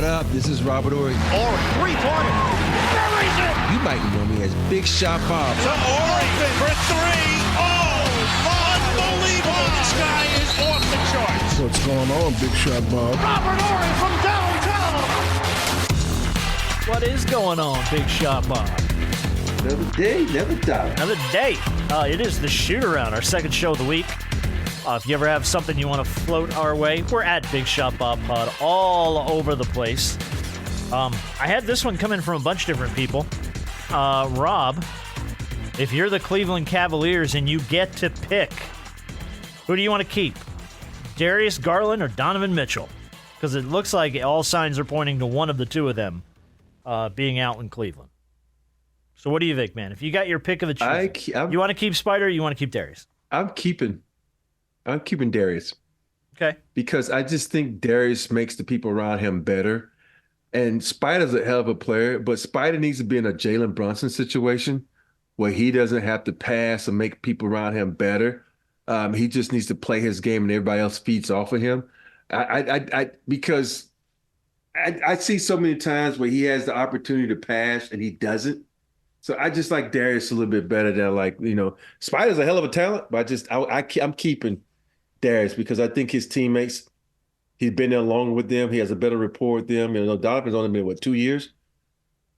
What up? This is Robert Ory. Ory, three-pointer. Buries it! You might know me as Big Shot Bob. To Ory for three. Oh, unbelievable. This guy is off the charts. What's going on, Big Shot Bob? Robert Ory from downtown. What is going on, Big Shot Bob? Another day, never die. Another day. It is the shoot-around, our second show of the week. If you ever have something you want to float our way, we're at Big Shot Bob Pod all over the place. I had this one come in from a bunch of different people. Rob, if you're the Cleveland Cavaliers and you get to pick, who do you want to keep? Darius Garland or Donovan Mitchell? Because it looks like all signs are pointing to one of the two of them being out in Cleveland. So what do you think, man? If you got your pick of the choice, you want to keep Spider or you want to keep Darius? I'm keeping Darius. Okay. Because I just think Darius makes the people around him better. And Spider's a hell of a player, but Spider needs to be in a Jalen Brunson situation where he doesn't have to pass and make people around him better. He just needs to play his game and everybody else feeds off of him. Because I see so many times where he has the opportunity to pass and he doesn't. So I just like Darius a little bit better than Spider's a hell of a talent, but I'm keeping Darius because I think his teammates, he's been there longer with them. He has a better rapport with them. Donovan's only been 2 years.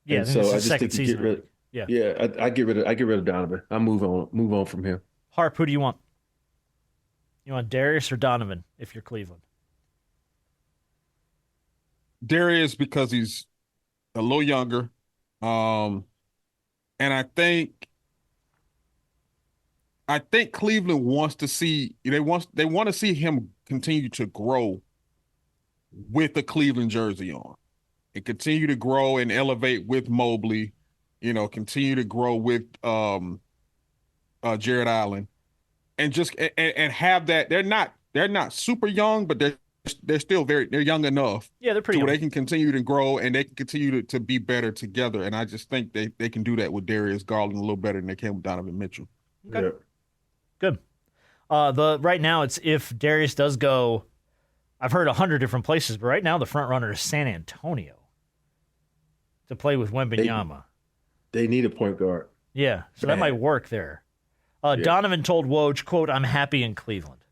Yeah, and so I just second think season. I get rid of Donovan. I move on from him. Harp, who do you want? You want Darius or Donovan if you're Cleveland? Darius because he's a little younger. And I think Cleveland wants to see they want to see him continue to grow with the Cleveland jersey on, and continue to grow and elevate with Mobley, continue to grow with Jared Allen, and just and have that. They're not super young, but they're still they're young enough. Yeah, they're pretty young. They can continue to grow and they can continue to be better together. And I just think they can do that with Darius Garland a little better than they can with Donovan Mitchell. Okay. Yeah. Good. Right now it's if Darius does go, I've heard 100 different places, but right now the front runner is San Antonio to play with Wembanyama. They need a point guard. Yeah, so that might work there. Donovan told Woj, quote, "I'm happy in Cleveland."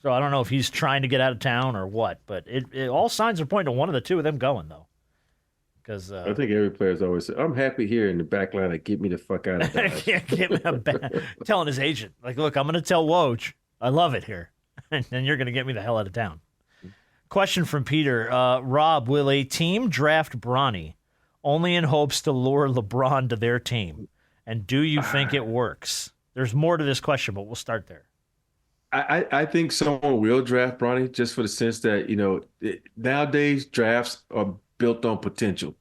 So I don't know if he's trying to get out of town or what, but it all signs are pointing to one of the two of them going, though. Because I think every player's always said, "I'm happy here in the back line to get me the fuck out of Dodge." telling his agent, like, look, I'm going to tell Woj, I love it here, and then you're going to get me the hell out of town. Question from Peter. Rob, will a team draft Bronny only in hopes to lure LeBron to their team? And do you think it works? There's more to this question, but we'll start there. I think someone will draft Bronny just for the sense that, nowadays drafts are built on potential.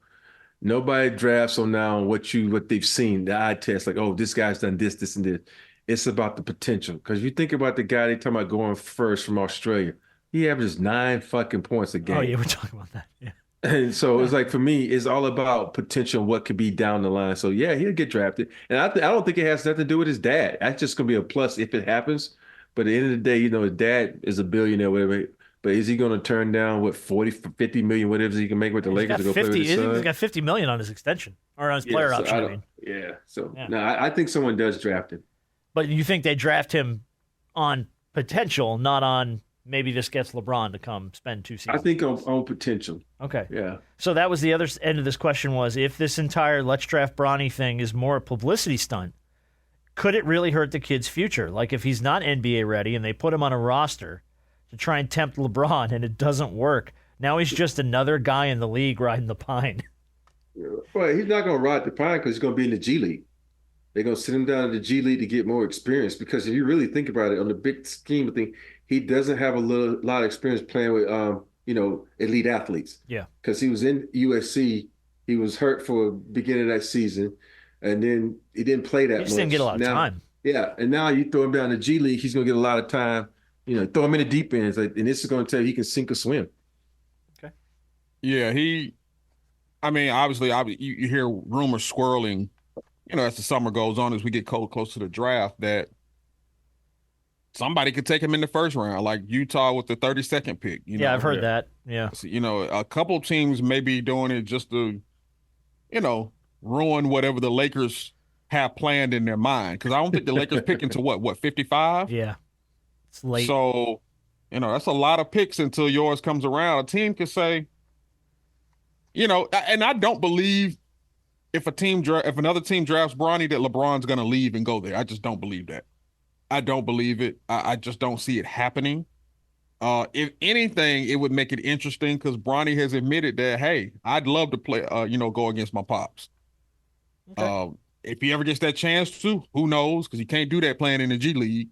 Nobody drafts on what they've seen, the eye test, like, oh, this guy's done this, this, and this. It's about the potential. Because you think about the guy they talking about going first from Australia. He averages 9 fucking points a game. Oh, yeah, we're talking about that. Yeah. And so it's like, for me, it's all about potential, what could be down the line. So, yeah, he'll get drafted. And I don't think it has nothing to do with his dad. That's just going to be a plus if it happens. But at the end of the day, his dad is a billionaire, whatever. But is he going to turn down 40, 50 million, whatever he can make with the Lakers to go play with his son? He's got $50 million on his extension or on his player option. No, I think someone does draft him. But you think they draft him on potential, not on maybe this gets LeBron to come spend 2 seasons? I think on potential. Okay. Yeah. So that was the other end of this question was, if this entire let's draft Bronny thing is more a publicity stunt, could it really hurt the kid's future? Like if he's not NBA ready and they put him on a roster to try and tempt LeBron and it doesn't work, now he's just another guy in the league riding the pine. Well, he's not going to ride the pine because he's going to be in the G League. They're going to send him down to the G League to get more experience because if you really think about it, on the big scheme of things, he doesn't have a lot of experience playing with, elite athletes. Yeah. Because he was in USC. He was hurt for the beginning of that season. And then he didn't play that much. He just didn't get a lot of time. Yeah, and now you throw him down to G League, he's going to get a lot of time. Throw him in the deep end. And this is going to tell you he can sink or swim. Okay. Yeah, obviously, you hear rumors swirling, as the summer goes on, as we get close to the draft, that somebody could take him in the first round, like Utah with the 32nd pick. I've heard that. Yeah. So, a couple of teams may be doing it just to, ruin whatever the Lakers have planned in their mind. Because I don't think the Lakers pick into what 55? Yeah. It's late. So, that's a lot of picks until yours comes around. A team could say, and I don't believe if another team drafts Bronny that LeBron's going to leave and go there. I just don't believe that. I don't believe it. I just don't see it happening. If anything, it would make it interesting because Bronny has admitted that, hey, I'd love to play, go against my pops. Okay. If he ever gets that chance to, who knows? Because he can't do that playing in the G League.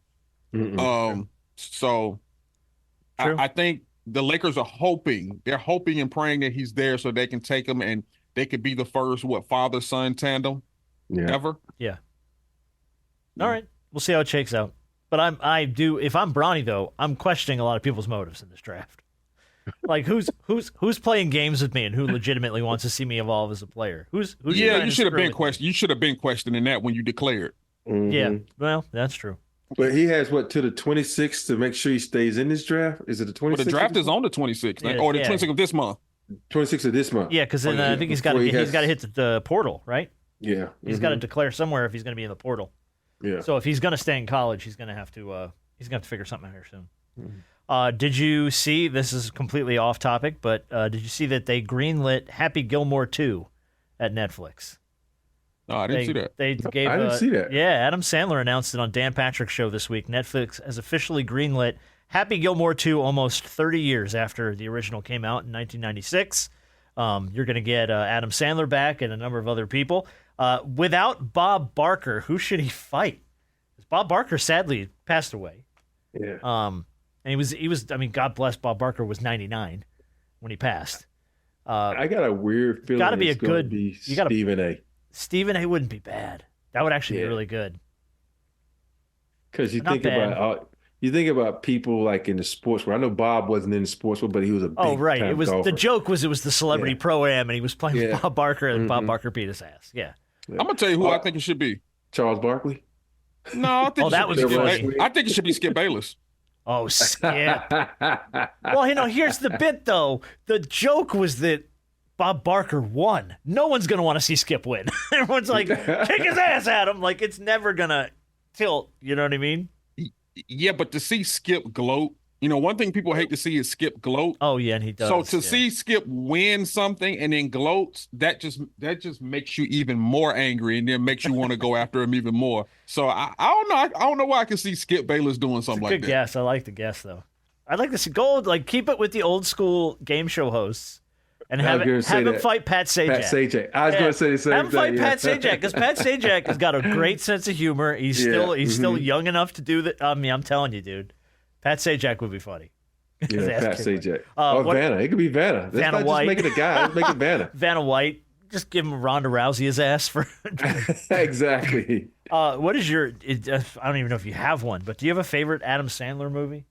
So I think the Lakers are hoping and praying that he's there so they can take him and they could be the first, father-son tandem ever. Yeah. All right. We'll see how it shakes out. But if I'm Bronny though, I'm questioning a lot of people's motives in this draft. Like who's playing games with me and who legitimately wants to see me evolve as a player? Who's you should have been questioning. You should have been questioning that when you declared. Mm-hmm. Yeah, well, that's true. But he has to the 26th to make sure he stays in this draft. Is it the 26th? Well, the draft is on the 26th, or the 26th of this month. 26th of this month. Yeah, because then I think he's got to hit the portal, right? Yeah, he's got to declare somewhere if he's going to be in the portal. Yeah. So if he's going to stay in college, he's going to have to figure something out here soon. Mm-hmm. Did you see? This is completely off topic, but did you see that they greenlit Happy Gilmore 2 at Netflix? No, I didn't see that. I didn't see that. Yeah, Adam Sandler announced it on Dan Patrick's show this week. Netflix has officially greenlit Happy Gilmore 2 almost 30 years after the original came out in 1996. You're going to get Adam Sandler back and a number of other people. Without Bob Barker, who should he fight? Bob Barker sadly passed away. Yeah. And he was. I mean, God bless Bob Barker was 99 when he passed. I got a weird feeling. Got to be it's a good. Be Stephen A. Stephen A. wouldn't be bad. That would actually be really good. Because you think about people like in the sports world. I know Bob wasn't in the sports world, but he was a big right. It was golfer. The joke was it was the celebrity pro-am, and he was playing with Bob Barker, and Bob Barker beat his ass. Yeah. I'm gonna tell you who I think it should be. Charles Barkley. No, I think I think it should be Skip Bayless. Oh, Skip. Well, here's the bit though. The joke was that Bob Barker won. No one's gonna want to see Skip win. Everyone's like, kick his ass at him. Like it's never gonna tilt. You know what I mean? Yeah, but to see Skip gloat, one thing people hate to see is Skip gloat. Oh yeah, and he does. So to see Skip win something and then gloats, that just makes you even more angry, and then makes you want to go after him even more. So I don't know. I don't know why I can see Skip Bayless doing something like that. Good guess. I like the guess though. I'd like to see keep it with the old school game show hosts. And have him fight Pat Sajak. I was going to say the same thing. Have him fight Pat Sajak because Pat Sajak has got a great sense of humor. He's still young enough to do that. I mean, I'm telling you, dude, Pat Sajak would be funny. Yeah, Pat Sajak. Vanna. It could be Vanna. That's not White. Just making a guy. Let's make it Vanna. Vanna White. Just give him Ronda Rousey his ass for. Exactly. What is your? I don't even know if you have one, but do you have a favorite Adam Sandler movie?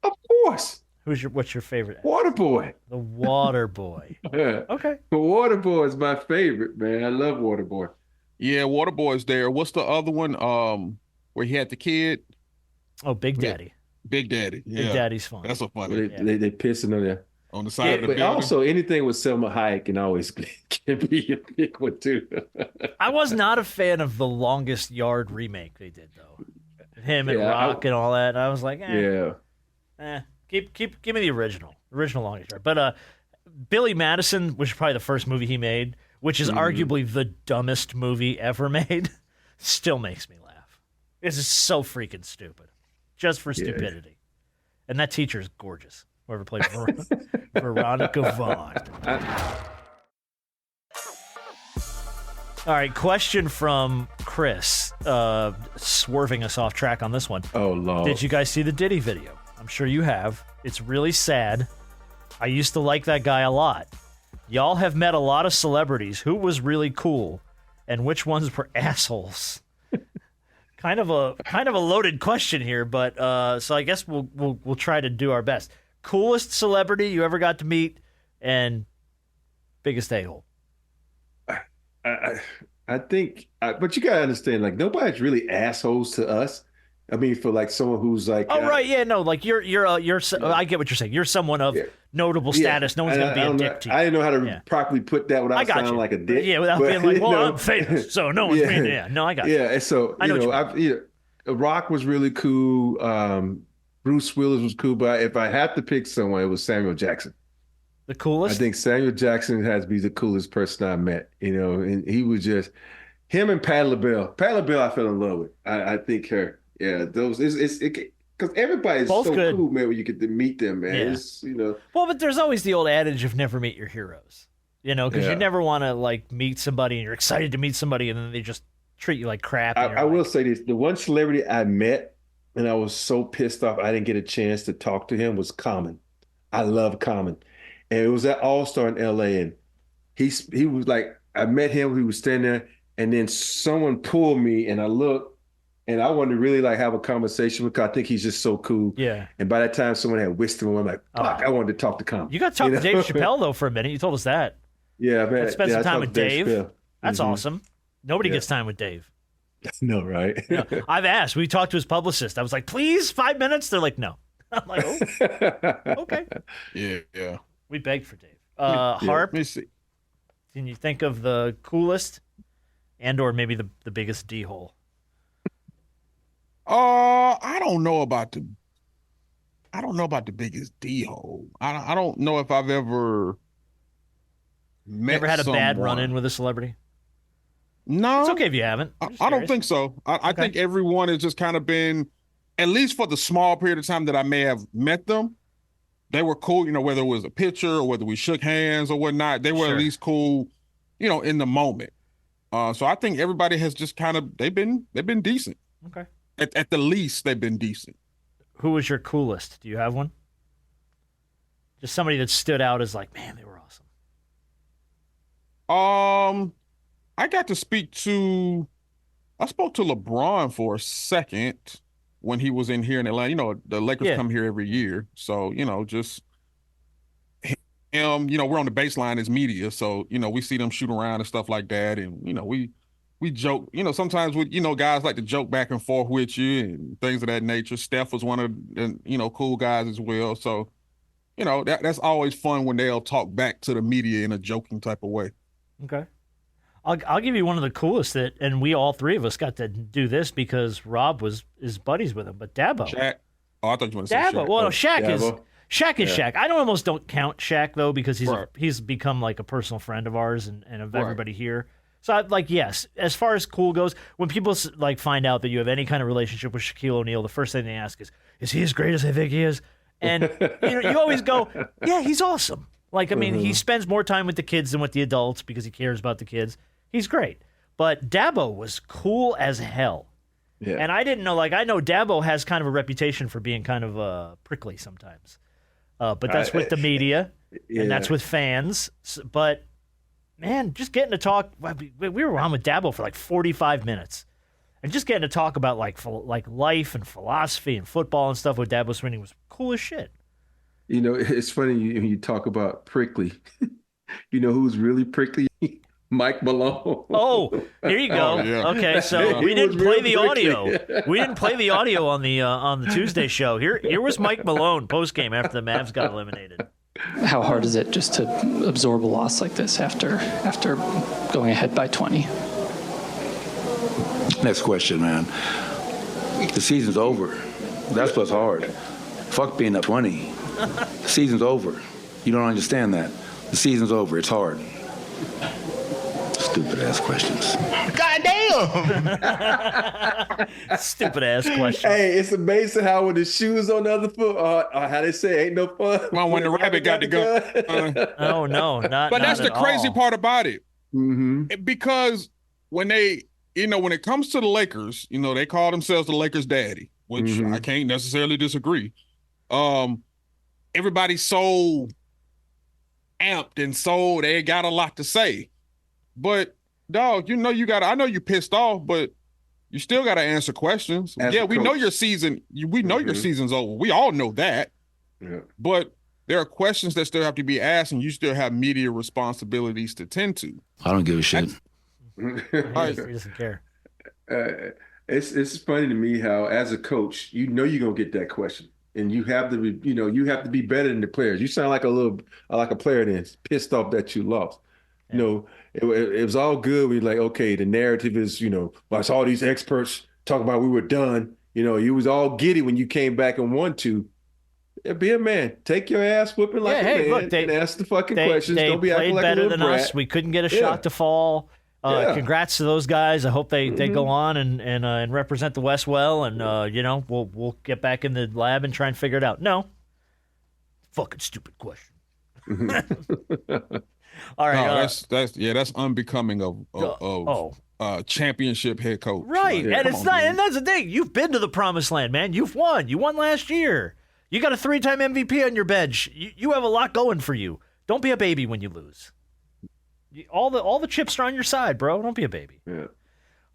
Of course. What's your favorite? Waterboy. The Waterboy. Okay. Waterboy is my favorite, man. I love Waterboy. Yeah, Waterboy's there. What's the other one? Where he had the kid? Oh, Big Daddy. Big Daddy. Yeah. Big Daddy's fun. That's a funny. They pissing on the side of the but building. Also, anything with Selma Hayek can always can be a big one too. I was not a fan of the Longest Yard remake they did though. Him and Rock and all that. I was like, Give me the original Longest Yard. But Billy Madison, which is probably the first movie he made, which is arguably the dumbest movie ever made, still makes me laugh. It's just so freaking stupid, just for stupidity. And that teacher is gorgeous. Whoever played Veronica Vaughn. All right, question from Chris, swerving us off track on this one. Oh, Lord. Did you guys see the Diddy video? I'm sure you have. It's really sad. I used to like that guy a lot. Y'all have met a lot of celebrities. Who was really cool, and which ones were assholes? kind of a loaded question here, but so I guess we'll try to do our best. Coolest celebrity you ever got to meet, and biggest a-hole. I think, but you gotta understand, like nobody's really assholes to us. I mean, for like someone who's like, Oh right, yeah, no, like you're I get what you're saying. You're someone of notable status. No one's going to be a dick to you. I didn't know how to properly put that without sounding like a dick. Yeah, without being like, well, I'm famous, so no one's being. Yeah, no, I got you. Yeah, and so Rock was really cool. Bruce Willis was cool, but if I had to pick someone, it was Samuel Jackson. The coolest? I think Samuel Jackson has to be the coolest person I met. And he was just him and Patti LaBelle. Patti LaBelle, I fell in love with. I think her. Yeah, those it's because everybody's both so good. Cool, man. When you get to meet them, man. Yeah. It's Well, but there's always the old adage of never meet your heroes. Because you never want to like meet somebody and you're excited to meet somebody and then they just treat you like crap. I will say this: the one celebrity I met and I was so pissed off I didn't get a chance to talk to him was Common. I love Common. And it was at All-Star in LA, and he was like, I met him, he was standing there, and then someone pulled me, and I looked, and I wanted to really like have a conversation because I think he's just so cool. Yeah. And by that time, someone had whisked him, I'm like, fuck, I wanted to talk to Common. You got to talk to Dave Chappelle though for a minute. You told us that. Yeah, man. Spend some time with Dave. That's awesome. Nobody gets time with Dave. No, right? I've asked. We talked to his publicist. I was like, please, 5 minutes. They're like, no. I'm like, oh, okay. Yeah. We begged for Dave. Harp, let me see. Can you think of the coolest and or maybe the biggest D-hole? I don't know about the biggest D-hole. I don't know if I've ever met Ever had a someone. bad run-in with a celebrity? No. It's okay if you haven't. I don't think so. I think everyone has just kind of been, at least for the small period of time that I may have met them, they were cool, whether it was a picture or whether we shook hands or whatnot, they were at least cool, in the moment. So I think everybody has just kind of, they've been decent. Okay. At the least, they've been decent. Who was your coolest? Do you have one? Just somebody that stood out as like, man, they were awesome. I spoke to LeBron for a second when he was in here in Atlanta. The Lakers come here every year. So, just him, we're on the baseline as media. So, we see them shoot around and stuff like that. And, we joke, sometimes with, guys like to joke back and forth with you and things of that nature. Steph was one of the, cool guys as well. So, that's always fun when they'll talk back to the media in a joking type of way. Okay. I'll give you one of the coolest and we all three of us got to do this because Rob is buddies with him. But Dabo, Shaq. Oh, I thought you wanted to say Dabo. Shaq. Well, Shaq Dabo. is Shaq. I almost don't count Shaq though because he's become like a personal friend of ours and of everybody here. So yes, as far as cool goes, when people like find out that you have any kind of relationship with Shaquille O'Neal, the first thing they ask is he as great as I think he is? And you always go, yeah, he's awesome. Like I mean, he spends more time with the kids than with the adults because he cares about the kids. He's great. But Dabo was cool as hell. Yeah. And I didn't know, I know Dabo has kind of a reputation for being kind of prickly sometimes. But that's with the media, and that's with fans. But, man, just getting to talk, we were on with Dabo for like 45 minutes. And just getting to talk about like life and philosophy and football and stuff with Dabo Swinney was cool as shit. It's funny when you talk about prickly. Who's really prickly? Mike Malone. Oh, here you go. Oh, yeah. Okay, so we didn't play the audio. We didn't play the audio on the Tuesday show. Here was Mike Malone post game after the Mavs got eliminated. How hard is it just to absorb a loss like this after going ahead by 20? Next question, man. The season's over. That's what's hard. Fuck being up 20. The season's over. You don't understand that. The season's over. It's hard. Stupid ass questions. Goddamn! Stupid ass questions. Hey, it's amazing how when the shoes on the other foot, how they say, ain't no fun. Well, when the rabbit got to go. Oh no, not. But that's not the crazy part about it, Mm-hmm. because when they, when it comes to the Lakers, they call themselves the Lakers' daddy, which I can't necessarily disagree. Everybody's so amped and so they got a lot to say. But dog, I know you're pissed off, but you still got to answer questions. We know your season. We know your season's over. We all know that. Yeah. But there are questions that still have to be asked, and you still have media responsibilities to tend to. I don't give a shit. He doesn't care. It's funny to me how, as a coach, you're gonna get that question, and you have to be, you have to be better than the players. You sound like a player that's pissed off that you lost. It was all good. We like, okay, the narrative is, well, it's all these experts talking about we were done. You was all giddy when you came back and won two. Yeah, be a man. Take your ass whooping like a man, look, and ask the fucking questions. They Don't be acting played like a better little than brat. us. We couldn't get a shot to fall. Congrats to those guys. I hope they go on and represent the West well. And we'll get back in the lab and try and figure it out. No, fucking stupid question. All right, that's unbecoming of championship head coach. Right, Like, and that's the thing. You've been to the promised land, man. You've won. You won last year. You got a 3-time MVP on your bench. You have a lot going for you. Don't be a baby when you lose. All the chips are on your side, bro. Don't be a baby. Yeah.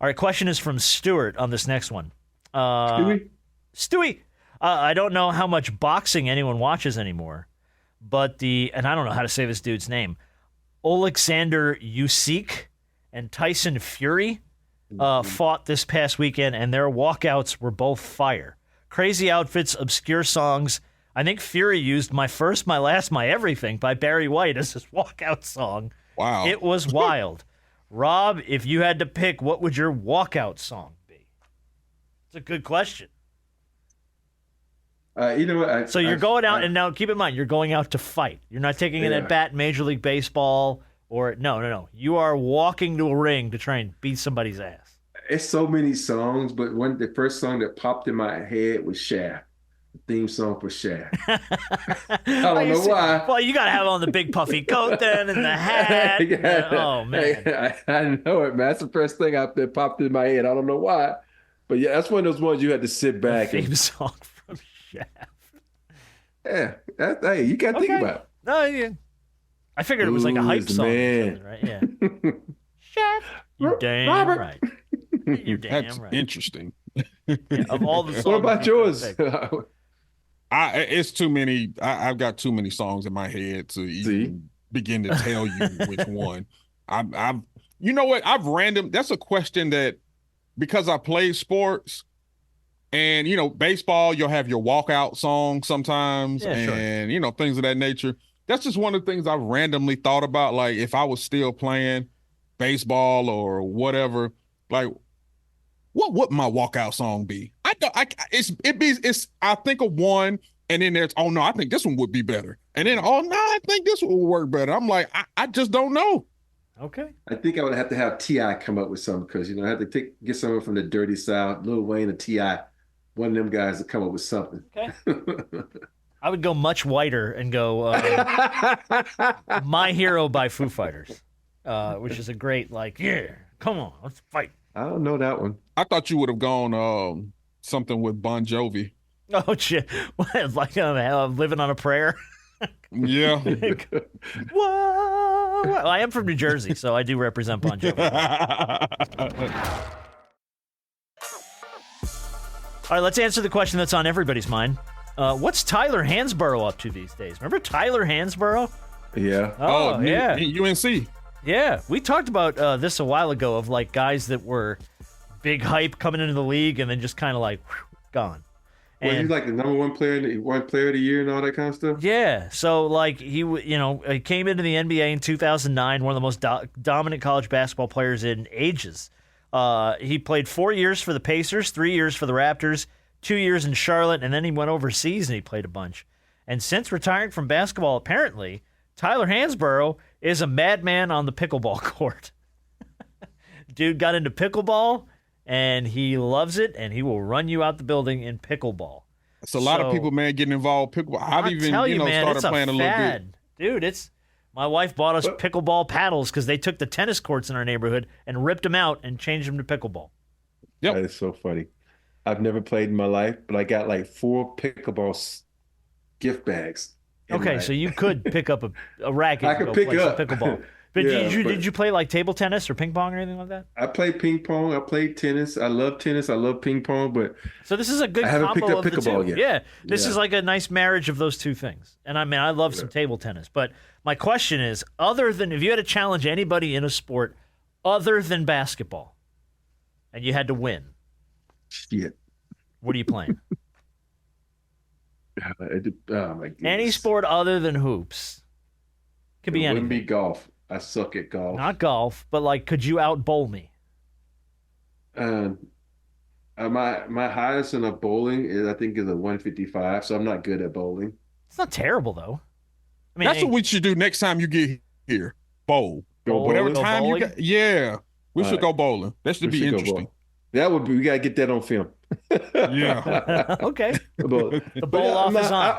All right, question is from Stuart on this next one. Stewie? I don't know how much boxing anyone watches anymore, but and I don't know how to say this dude's name, Alexander Usyk and Tyson Fury fought this past weekend, and their walkouts were both fire. Crazy outfits, obscure songs. I think Fury used My First, My Last, My Everything by Barry White as his walkout song. Wow. It was wild. Rob, if you had to pick, what would your walkout song be? It's a good question. You know what? So you're going out, and now keep in mind, you're going out to fight. You're not taking an at-bat in Major League Baseball or no. You are walking to a ring to try and beat somebody's ass. It's so many songs, but the first song that popped in my head was Shaft. The theme song for Shaft. I don't know why. Well, you got to have on the big puffy coat then and the hat. Oh, man. I know it, man. That's the first thing that popped in my head. I don't know why. But yeah, that's one of those ones you had to sit back theme song from Shaft. Yeah. Hey, you got to think about it. No, yeah. I figured it was like a hype song. Man. Right? Yeah. Shaft. You damn Robert. right. You're damn That's right. interesting. Yeah, of all the songs. What about yours? It's too many. I've got too many songs in my head to even begin to tell you which one. I've you know what? That's a question that, because I play sports, and baseball, you'll have your walkout song sometimes, and things of that nature. That's just one of the things I've randomly thought about. Like, if I was still playing baseball or whatever, like, what would my walkout song be? I think of one, and then there's, oh no, I think this one would be better, and then, oh no, I think this one would work better. I'm like, I just don't know. Okay. I think I would have to have T.I. come up with something, because I have to get someone from the Dirty South, Lil Wayne or T.I., one of them guys to come up with something. Okay. I would go much whiter and go My Hero by Foo Fighters, which is a great, come on, let's fight. I don't know that one. I thought you would have gone something with Bon Jovi. Oh, shit. What, like Living on a Prayer? Yeah. Whoa. Well, I am from New Jersey, so I do represent Bon Jovi. All right, let's answer the question that's on everybody's mind. What's Tyler Hansbrough up to these days? Remember Tyler Hansbrough? Yeah. Oh, yeah. UNC. Yeah, we talked about this a while ago, of like guys that were big hype coming into the league and then just kind of gone. Well, you like the number one player of the year and all that kind of stuff? Yeah, so like he came into the NBA in 2009, one of the most dominant college basketball players in ages. He played 4 years for the Pacers, 3 years for the Raptors, 2 years in Charlotte, and then he went overseas and he played a bunch. And since retiring from basketball, apparently, Tyler Hansbrough is a madman on the pickleball court. Dude got into pickleball, and he loves it, and he will run you out the building in pickleball. It's a lot of people, man, getting involved in pickleball. I've even, started playing a little bit. Dude, my wife bought us pickleball paddles because they took the tennis courts in our neighborhood and ripped them out and changed them to pickleball. Yep. That is so funny. I've never played in my life, but I got like 4 pickleball gift bags. Okay, so you could pick up a racket. I could pick up pickleball. But did you play like table tennis or ping pong or anything like that? I played ping pong. I played tennis. I love tennis. I love ping pong. But so this is a good. I haven't picked up pickleball yet. Yeah, this is like a nice marriage of those two things. And I mean, I love some table tennis. But my question is, other than if you had to challenge anybody in a sport other than basketball, and you had to win, Shit. What are you playing? Oh my goodness. Any sport other than hoops. Could be It anything. wouldn't be golf. I suck at golf. Not golf, but like, could you out bowl me? My highest in a bowling is I think is a 155. So I'm not good at bowling. It's not terrible though. I mean, That's what we should do next time you get here. Bowl. Go Whatever bowling? time you got. Yeah. We should go bowling. That should be interesting. That would be. We gotta get that on film. Yeah. Okay. But The bowl off is on.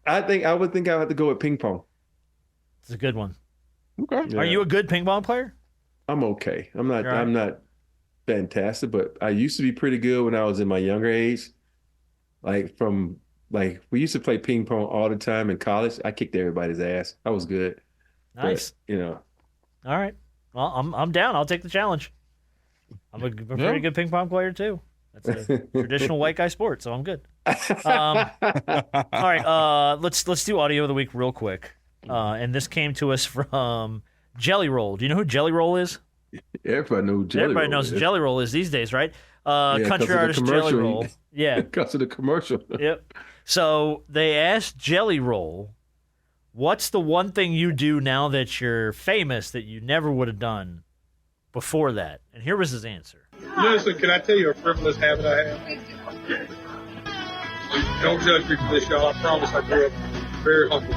I would think I would have to go with ping pong. It's a good one. Okay. Yeah. Are you a good ping pong player? I'm okay. I'm not. You're all right. I'm not fantastic, but I used to be pretty good when I was in my younger age. We used to play ping pong all the time in college. I kicked everybody's ass. I was good. Nice. But, All right. Well, I'm down. I'll take the challenge. I'm a pretty good ping pong player too. That's a traditional white guy sport, so I'm good. All right. Let's do audio of the week real quick. And this came to us from Jelly Roll. Do you know who Jelly Roll is? Everybody knows who Jelly Everybody Roll knows who is. Jelly Roll is these days, right? 'cause of Country the artist Jelly commercial. Roll. Yeah. Because of the commercial. Yep. So they asked Jelly Roll, what's the one thing you do now that you're famous that you never would have done before that? And here was his answer. Listen, can I tell you a frivolous habit I have? Don't judge me for this, y'all. I promise I grew up very humble.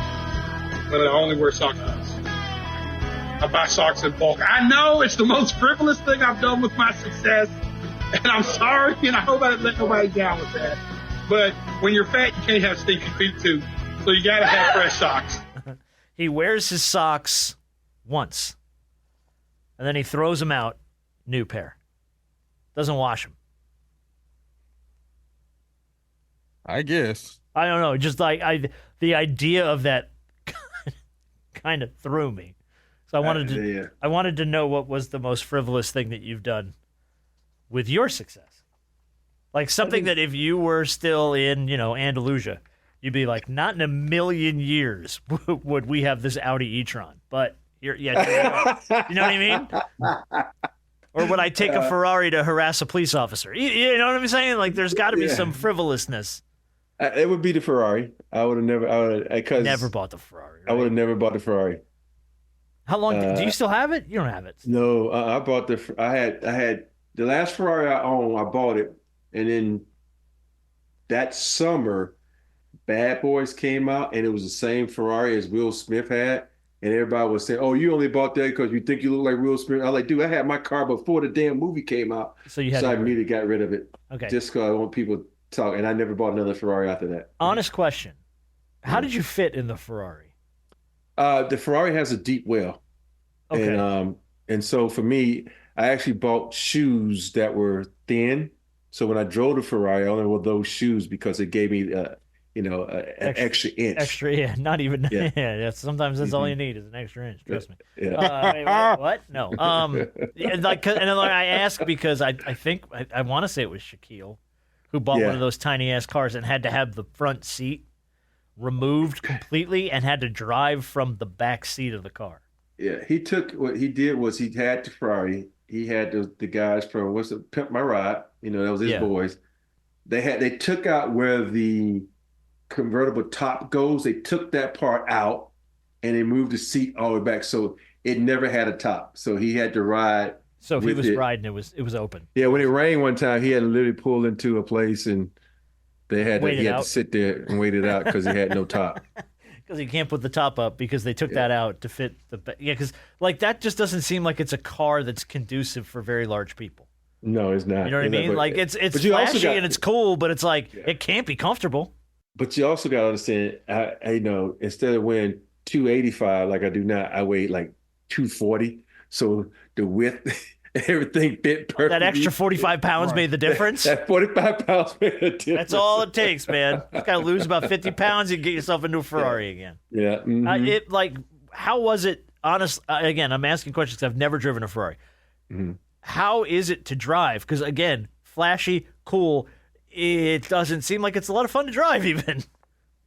But I only wear socks. I buy socks in bulk. I know it's the most frivolous thing I've done with my success. And I'm sorry, and I hope I didn't let nobody down with that. But when you're fat, you can't have stinky feet, too. So you got to have fresh socks. He wears his socks once, and then he throws them out, new pair. Doesn't wash them. I guess. I don't know. Just like the idea of that kind of threw me. So I wanted to know what was the most frivolous thing that you've done with your success. Like something that if you were still in, Andalusia, you'd be like, not in a million years would we have this Audi e-tron. But you know what I mean? Or would I take a Ferrari to harass a police officer? You know what I'm saying? Like there's got to be some frivolousness. It would be the Ferrari. I would have Never bought the Ferrari. Right? I would have never bought the Ferrari. How long do you still have it? You don't have it. No, I bought I had the last Ferrari I owned. I bought it, and then that summer, Bad Boys came out, and it was the same Ferrari as Will Smith had, and everybody was saying, "Oh, you only bought that because you think you look like Will Smith." I was like, "Dude, I had my car before the damn movie came out." So you had. I immediately got rid of it. Okay. Just because I want people to talk, and I never bought another Ferrari after that. Honest question: how did you fit in the Ferrari? The Ferrari has a deep well. Okay. And so for me, I actually bought shoes that were thin. So when I drove the Ferrari, I only wore those shoes because it gave me, an extra inch. Extra, yeah. Not even. Yeah. Yeah. Sometimes that's all you need is an extra inch. Trust me. Yeah. Wait, what? No. And then I ask because I think I want to say it was Shaquille who bought one of those tiny ass cars and had to have the front seat removed completely and had to drive from the back seat of the car. Yeah, what he did was he had the Ferrari. He had the guys from Pimp My Ride. That was his boys. They took out where the convertible top goes. They took that part out and they moved the seat all the way back, so it never had a top. So he had to ride. So if he was riding, it was open. Yeah, when it rained one time, he had to literally pull into a place and he had to sit there and wait it out because he had no top. Because you can't put the top up because they took that out to fit the because that just doesn't seem like it's a car that's conducive for very large people. No, it's not. You know what I mean? Like it's flashy and it's cool, but it's like it can't be comfortable. But you also got to understand, instead of weighing 285 like I do now, I weigh like 240. So the width, everything fit perfectly. That extra 45 pounds made the difference. That 45 pounds made a difference. That's all it takes, man. You got to lose about 50 pounds and get yourself into a Ferrari again. Yeah. Mm-hmm. How was it? Honest. Again, I'm asking questions because I've never driven a Ferrari. Mm-hmm. How is it to drive? Because again, flashy, cool. It doesn't seem like it's a lot of fun to drive, even.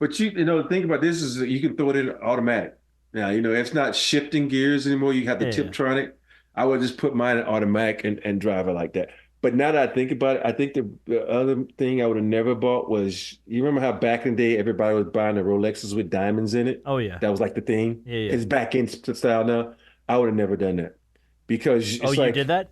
But the thing about this is you can throw it in automatic. Now, it's not shifting gears anymore. You have the Tiptronic. I would just put mine in automatic and drive it like that. But now that I think about it, I think the other thing I would have never bought was, you remember how back in the day everybody was buying the Rolexes with diamonds in it? Oh yeah. That was like the thing. Yeah, yeah. It's back in style now. I would have never done that because it's You did that?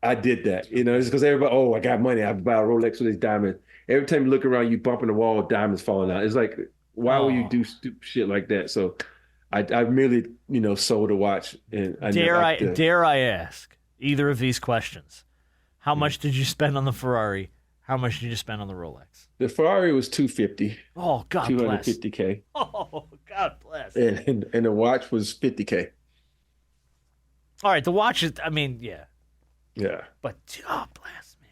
I did that. You know, it's because everybody, oh, I got money. I buy a Rolex with these diamonds. Every time you look around, you bumping the wall, diamonds falling out. It's like, why would you do stupid shit like that? So I merely, sold a watch. And dare I ask either of these questions? How much did you spend on the Ferrari? How much did you spend on the Rolex? The Ferrari was $250. Oh, God bless. $250K. Oh, God bless. And the watch was $50K. All right, the watch is, I mean, yeah. Yeah. But, God bless, man.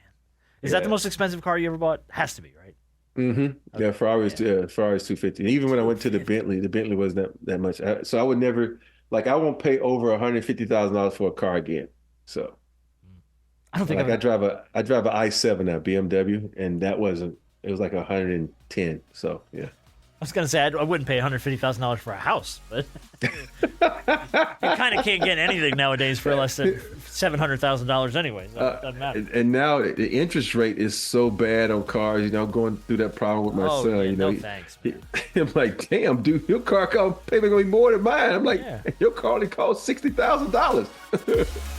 Is that the most expensive car you ever bought? Has to be, right? Mm-hmm. Yeah, Ferrari's $250. And even when I went to the Bentley wasn't that much. So I would never, I won't pay over $150,000 for a car again. So. I don't think I drive a i7 at BMW, and it was like 110. So yeah. I was gonna say I wouldn't pay $150,000 for a house, but you kind of can't get anything nowadays for less than $700,000 anyway. So it doesn't matter. And now the interest rate is so bad on cars. I'm going through that problem with my son. Yeah, no thanks, man. I'm like, damn, dude, your car payment gonna be more than mine. I'm like, your car only costs $60,000.